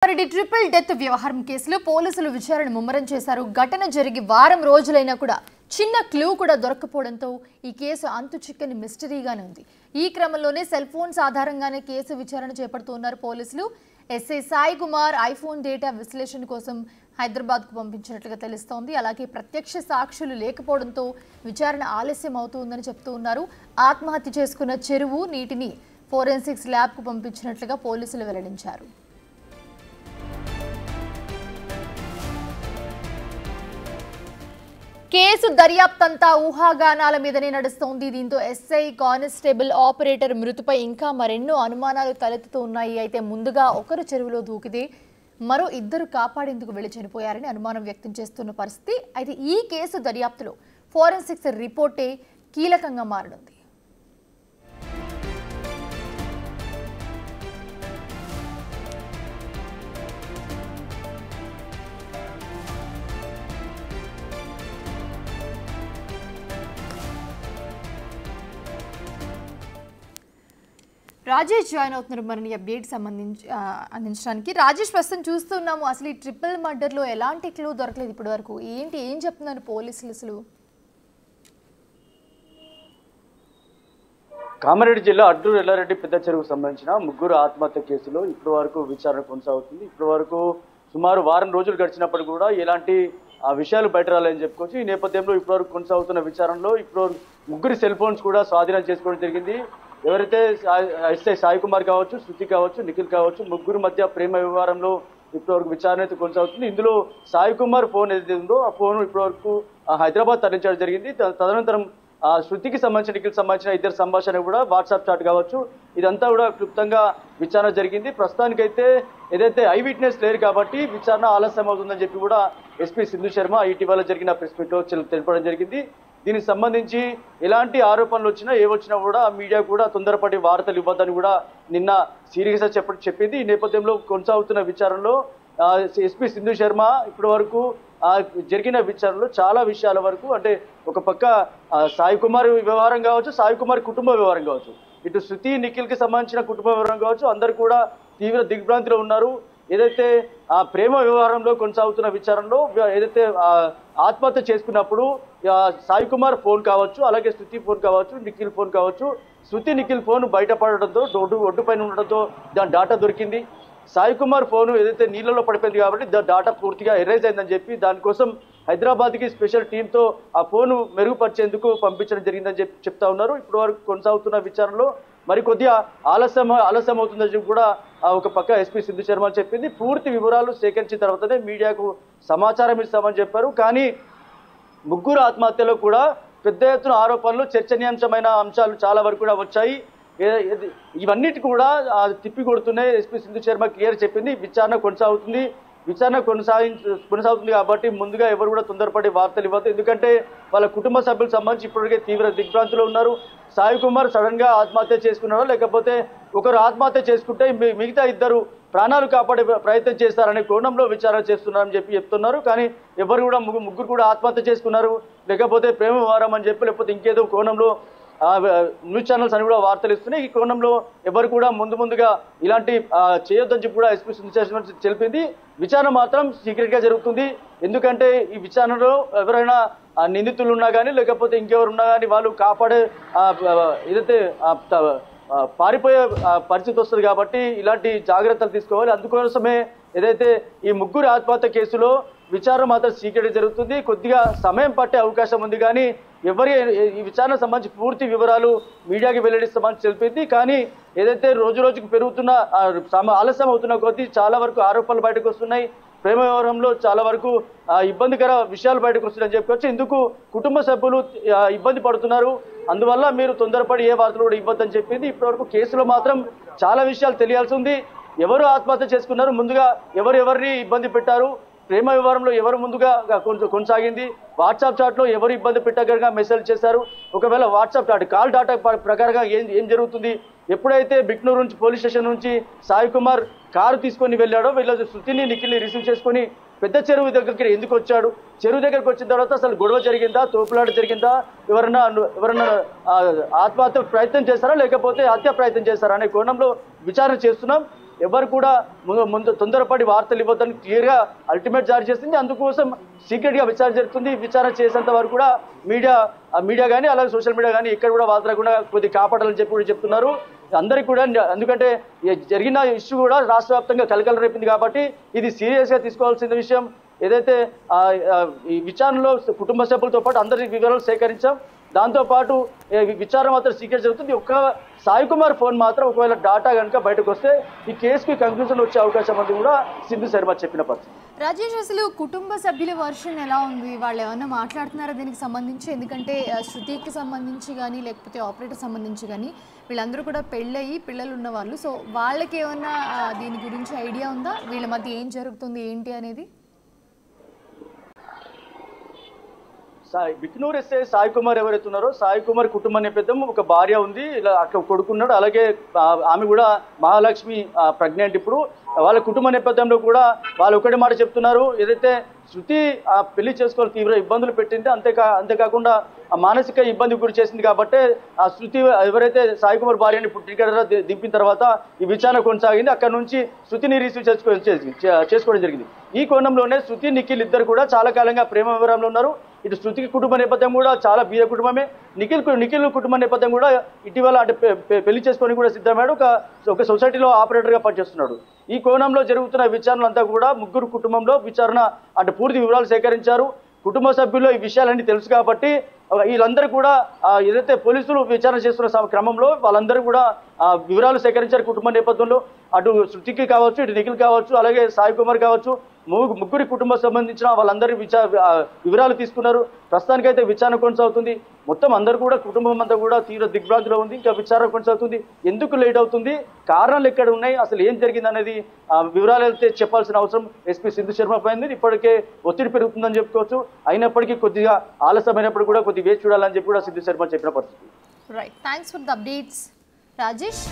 మరి triple death వ్యవహారం కేసులో పోలీసులు విచారణ ముమ్మరం చేశారు. ఘటన జరిగి వారం రోజులైనా కూడా చిన్న క్లూ కూడా దొరకపోవడంతో ఈ కేసు అంతు చిక్కని మిస్టరీగానే ఉంది. ఈ క్రమంలోనే సెల్ ఫోన్స్ ఆధారంగానే కేసు విచారణ చేపడుతున్నారు పోలీసులు. SI Sai Kumar iPhone data విశ్లేషణ కోసం హైదరాబాద్కు పంపించినట్లుగా తెలుస్తోంది. అలాగే ప్రత్యక్ష సాక్షులు లేకపోవడంతో విచారణ ఆలస్యం అవుతుందని చెప్తూ ఉన్నారు. ఆత్మహత్య చేసుకున్న చెరువు నీటిని ఫోరెన్సిక్స్ ల్యాబ్కు పంపించినట్లుగా పోలీసులు వెల్లడించారు. కేసు దర్యాప్తంతా ఊహాగానాల మీదనే నడుస్తోంది. దీంతో ఎస్ఐ, కానిస్టేబుల్, ఆపరేటర్ మృతిపై ఇంకా మరెన్నో అనుమానాలు తలెత్తుతూ ఉన్నాయి. అయితే ముందుగా ఒకరు చెరువులో దూకితే మరో ఇద్దరు కాపాడేందుకు వెళ్లి చనిపోయారని అనుమానం వ్యక్తం చేస్తున్న పరిస్థితి. అయితే ఈ కేసు దర్యాప్తులో ఫోరెన్సిక్స్ రిపోర్టే కీలకంగా మారనుంది. రాజేష్ జాయిన్ అవుతున్నారు మరిన్ని అప్డేట్ అందించడానికి. రాజేష్, ప్రస్తుతం చూస్తున్నాము అసలు ఈ ట్రిపుల్ మర్డర్లో ఎలాంటి క్లూ దొరకలేదు ఇప్పటి వరకు. ఏం చెప్తున్నారు పోలీసులు అసలు? కామారెడ్డి జిల్లా అడ్డూరు ఎల్లారెడ్డి పెద్ద చెరువుకు సంబంధించిన ముగ్గురు ఆత్మహత్య కేసులో ఇప్పటి వరకు విచారణ కొనసాగుతుంది. ఇప్పటి వరకు సుమారు వారం రోజులు గడిచినప్పటికీ కూడా ఎలాంటి విషయాలు బయట రాలేదని చెప్పుకోవచ్చు. ఈ నేపథ్యంలో ఇప్పటివరకు కొనసాగుతున్న విచారణలో ఇప్పుడు ముగ్గురి సెల్ ఫోన్స్ కూడా స్వాధీనం చేసుకోవడం జరిగింది. ఎవరైతే ఎస్ఐ సాయి కుమార్ కావచ్చు, శృతి కావచ్చు, నిఖిల్ కావచ్చు, ముగ్గురు మధ్య ప్రేమ వ్యవహారంలో ఇప్పటివరకు విచారణ అయితే కొనసాగుతుంది. ఇందులో సాయి కుమార్ ఫోన్ ఏదైతే ఉందో ఆ ఫోన్ ఇప్పటివరకు హైదరాబాద్ తరలించడం జరిగింది. తదనంతరం శృతికి సంబంధించిన, నిఖిల్ సంబంధించిన ఇద్దరు సంభాషణ కూడా వాట్సాప్ చాట్ కావచ్చు, ఇదంతా కూడా క్లుప్తంగా విచారణ జరిగింది. ప్రస్తుతానికైతే ఏదైతే ఐ విట్నెస్ లేరు కాబట్టి విచారణ ఆలస్యం అవుతుందని చెప్పి కూడా ఎస్పీ సింధు శర్మ ఇటీవల జరిగిన ప్రెస్ మీట్లో తెలపడం జరిగింది. దీనికి సంబంధించి ఎలాంటి ఆరోపణలు వచ్చినా ఏవొచ్చినా కూడా మీడియా కూడా తొందరపడి వార్తలు ఇవ్వద్దని కూడా నిన్న సీరియస్గా చెప్పింది. ఈ నేపథ్యంలో కొనసాగుతున్న విచారణలో ఎస్పీ సింధు శర్మ ఇప్పటి వరకు జరిగిన విచారణలో చాలా విషయాల వరకు, అంటే ఒక పక్క సాయి కుమార్ వ్యవహారం కావచ్చు, సాయి కుమార్ కుటుంబ వ్యవహారం కావచ్చు, ఇటు శృతి, నిఖిల్కి సంబంధించిన కుటుంబ వ్యవహారం కావచ్చు, అందరు కూడా తీవ్ర దిగ్భ్రాంతిలో ఉన్నారు. ఏదైతే ఆ ప్రేమ వ్యవహారంలో కొనసాగుతున్న విచారణలో ఏదైతే ఆత్మహత్య చేసుకున్నప్పుడు సాయి కుమార్ ఫోన్ కావచ్చు, అలాగే శృతి ఫోన్ కావచ్చు, నిఖిల్ ఫోన్ కావచ్చు, శృతి నిఖిల్ ఫోన్ బయటపడడంతో ఒడ్డు పైన ఉండడంతో దాని డాటా దొరికింది. సాయి కుమార్ ఫోన్ ఏదైతే నీళ్ళలో పడిపోయింది కాబట్టి డాటా పూర్తిగా ఎరేజ్ అయిందని చెప్పి దానికోసం హైదరాబాద్కి స్పెషల్ టీంతో ఆ ఫోను మెరుగుపరిచేందుకు పంపించడం జరిగిందని చెప్తా ఉన్నారు. ఇప్పటి వరకు కొనసాగుతున్న విచారణలో మరి కొద్దిగా ఆలస్యం అవుతుందని చెప్పి కూడా ఒక పక్క ఎస్పీ సింధు శర్మ చెప్పింది. పూర్తి వివరాలు సేకరించిన తర్వాతనే మీడియాకు సమాచారం ఇస్తామని చెప్పారు. కానీ ముగ్గురు ఆత్మహత్యలో కూడా పెద్ద ఎత్తున ఆరోపణలు, చర్చనీయాంశమైన అంశాలు చాలా వరకు కూడా వచ్చాయి. ఇవన్నిటి కూడా తిప్పి కొడుతున్నాయి. ఎస్పీ సింధు శర్మ క్లియర్ చెప్పింది. విచారణ కొనసాగుతుంది కాబట్టి ముందుగా ఎవరు కూడా తొందరపడి వార్తలు ఇవ్వద్దు. ఎందుకంటే వాళ్ళ కుటుంబ సభ్యులకు సంబంధించి ఇప్పటికే తీవ్ర దిగ్భ్రాంతిలో ఉన్నారు. సాయి కుమార్ సడన్ గా ఆత్మహత్య చేసుకున్నారో లేకపోతే ఒకరు ఆత్మహత్య చేసుకుంటే మిగతా ఇద్దరు ప్రాణాలు కాపాడే ప్రయత్నం చేస్తారనే కోణంలో విచారణ చేస్తున్నారని చెప్పి చెప్తున్నారు. కానీ ఎవరు కూడా ముగ్గురు కూడా ఆత్మహత్య చేసుకున్నారు, లేకపోతే ప్రేమ వ్యవహారం అని చెప్పి, లేకపోతే ఇంకేదో కోణంలో న్యూస్ ఛానల్స్ అని కూడా వార్తలు ఇస్తున్నాయి. ఈ కోణంలో ఎవరు కూడా ముందుగా ఇలాంటి చేయొద్దని చెప్పి కూడా ఎస్పీ సింధు తెలిపింది. విచారణ మాత్రం సీక్రెట్ గా జరుగుతుంది. ఎందుకంటే ఈ విచారణలో ఎవరైనా నిందితులు ఉన్నా కానీ, లేకపోతే ఇంకెవరు ఉన్నా కానీ వాళ్ళు కాపాడే ఏదైతే పారిపోయే పరిస్థితి వస్తుంది కాబట్టి ఇలాంటి జాగ్రత్తలు తీసుకోవాలి. అందుకోసమే ఏదైతే ఈ ముగ్గురు ఆత్మహత్య కేసులో విచారణ మాత్రం సీక్రెట్ జరుగుతుంది. కొద్దిగా సమయం పట్టే అవకాశం ఉంది. కానీ ఈ విచారణ సంబంధించి పూర్తి వివరాలు మీడియాకి వెల్లడిస్తామని తెలిపింది. కానీ ఏదైతే రోజుకు పెరుగుతున్న ఆలస్యం అవుతున్న కొద్దీ చాలా వరకు ఆరోపణలు బయటకు వస్తున్నాయి. ప్రేమ వ్యవహారంలో చాలా వరకు ఇబ్బందికర విషయాలు బయటకు వస్తున్నాయని చెప్పుకోవచ్చు. ఇందుకు కుటుంబ సభ్యులు ఇబ్బంది పడుతున్నారు. అందువల్ల మీరు తొందరపడి ఏ వార్తలు కూడా ఇవ్వద్దని చెప్పింది. ఇప్పటివరకు కేసులో మాత్రం చాలా విషయాలు తెలియాల్సి ఉంది. ఎవరు ఆత్మహత్య చేసుకున్నారు, ముందుగా ఎవరిని ఇబ్బంది పెట్టారు, ప్రేమ వ్యవహారంలో ఎవరు ముందుగా కొనసాగింది, వాట్సాప్ చాట్లో ఎవరు ఇబ్బంది పెట్టగలగా మెసేజ్ చేశారు, ఒకవేళ వాట్సాప్ చాట్ కాల్ డాటా ప్రకారంగా ఏం జరుగుతుంది, ఎప్పుడైతే బిక్నూరు నుంచి పోలీస్ స్టేషన్ నుంచి సాయి కుమార్ కారు తీసుకొని వెళ్ళాడో వీళ్ళ శృతిని, నిఖిల్ని రిసీవ్ చేసుకొని పెద్ద చెరువు దగ్గరికి ఎందుకు వచ్చాడు, చెరువు దగ్గరికి వచ్చిన తర్వాత అసలు గొడవ జరిగిందా, తోపులాట జరిగిందా, ఎవరన్నా ఆత్మహత్య ప్రయత్నం చేస్తారా లేకపోతే హత్య ప్రయత్నం చేస్తారా అనే కోణంలో విచారణ చేస్తున్నాం. ఎవరు కూడా ముందు తొందరపడి వార్తలు ఇవ్వద్దని క్లియర్గా అల్టిమేట్ జారీ చేసింది. అందుకోసం సీక్రెట్గా విచారణ జరుగుతుంది. విచారణ చేసేంత వరకు కూడా మీడియా కానీ అలాగే సోషల్ మీడియా కానీ ఇక్కడ కూడా వార్తలు కూడా కొద్దిగా కాపాడాలని చెప్పి కూడా చెప్తున్నారు అందరికీ కూడా. ఎందుకంటే జరిగిన ఇష్యూ కూడా రాష్ట్ర వ్యాప్తంగా కలకలం రేపింది కాబట్టి ఇది సీరియస్గా తీసుకోవాల్సిన విషయం. ఏదైతే ఈ విచారణలో కుటుంబ సభ్యులతో పాటు అందరి వివరాలు సేకరించాం. దాంతోపాటు విచారణ మాత్రం సీక్రెట్ జరుగుతుంది. ఒక్క సాయి కుమార్ ఫోన్ మాత్రం ఒకవేళ డాటా కనుక బయటకు వస్తే ఈ కేసుకి కంక్లూజన్ వచ్చే అవకాశం ఉంది కూడా సింధు శర్మ చెప్పిన పరిస్థితి. రాజేష్, అసలు కుటుంబ సభ్యుల వర్షన్ ఎలా ఉంది? వాళ్ళు ఏమన్నా మాట్లాడుతున్నారా దీనికి సంబంధించి? ఎందుకంటే శృతికి సంబంధించి కానీ లేకపోతే ఆపరేటర్ సంబంధించి కానీ వీళ్ళందరూ కూడా పెళ్ళయి పిల్లలు ఉన్నవాళ్ళు. సో వాళ్ళకి ఏమన్నా దీని గురించి ఐడియా ఉందా? వీళ్ళ మధ్య ఏం జరుగుతుంది ఏంటి అనేది? బిక్నూర్ ఎస్ఐ సాయి కుమార్ ఎవరైతే ఉన్నారో సాయి కుమార్ కుటుంబ నేపథ్యం ఒక భార్య ఉంది, ఇలా అక్కడ కొడుకున్నాడు, అలాగే ఆమె కూడా మహాలక్ష్మి ప్రెగ్నెంట్. ఇప్పుడు వాళ్ళ కుటుంబ నేపథ్యంలో కూడా వాళ్ళు ఒకటి మాట చెప్తున్నారు, ఏదైతే శృతి పెళ్లి చేసుకోవాలి తీవ్ర ఇబ్బందులు పెట్టింది, అంతేకాకుండా మానసిక ఇబ్బంది గురి చేసింది కాబట్టి ఆ శృతి ఎవరైతే సాయి కుమార్ భార్యని పుట్టిన దింపిన తర్వాత ఈ విచారణ కొనసాగింది. అక్కడ నుంచి శృతిని రిసీవ్ చేసుకోవడం జరిగింది. ఈ కోణంలోనే శృతి నిఖిల్ ఇద్దరు కూడా చాలా కాలంగా ప్రేమ వివరంలో ఉన్నారు. ఇటు శృతికి కుటుంబ నేపథ్యం కూడా చాలా బీద కుటుంబమే, నిఖిల్ కుటుంబ నేపథ్యం కూడా ఇటీవల అంటే పెళ్లి చేసుకొని కూడా సిద్ధమయ్యాడు, ఒక సొసైటీలో ఆపరేటర్గా పనిచేస్తున్నాడు. ఈ కోణంలో జరుగుతున్న విచారణలంతా కూడా ముగ్గురు కుటుంబంలో విచారణ అంటే పూర్తి వివరాలు సేకరించారు. కుటుంబ సభ్యుల్లో ఈ విషయాలన్నీ తెలుసు కాబట్టి వీళ్ళందరూ కూడా ఏదైతే పోలీసులు విచారణ చేస్తున్న క్రమంలో వాళ్ళందరూ కూడా వివరాలు సేకరించారు. కుటుంబ నేపథ్యంలో అటు శృతికి కావచ్చు, ఇటు నిఖిల్ కావచ్చు, అలాగే సాయి కుమార్ కావచ్చు, ముగ్గురి కుటుంబం సంబంధించిన వాళ్ళందరి వివరాలు తీసుకున్నారు. ప్రస్తుతానికైతే విచారణ కొనసాగుతుంది. మొత్తం అందరూ కూడా కుటుంబం అంతా కూడా తీవ్ర దిగ్భ్రాంతిలో ఉంది. ఇంకా విచారణ కొనసాగుతుంది. ఎందుకు లేట్ అవుతుంది, కారణాలు ఎక్కడ ఉన్నాయి, అసలు ఏం జరిగింది అనేది వివరాలు అయితే చెప్పాల్సిన అవసరం ఎస్పీ సింధు శర్మ పైన. ఇప్పటికే ఒత్తిడి పెరుగుతుందని చెప్పుకోవచ్చు. అయినప్పటికీ కొద్దిగా ఆలస్యమైనప్పుడు కూడా కొద్దిగా వేచి చూడాలని చెప్పి కూడా సింధు శర్మ చెప్పిన పరిస్థితి. Right, thanks for the updates Rajesh.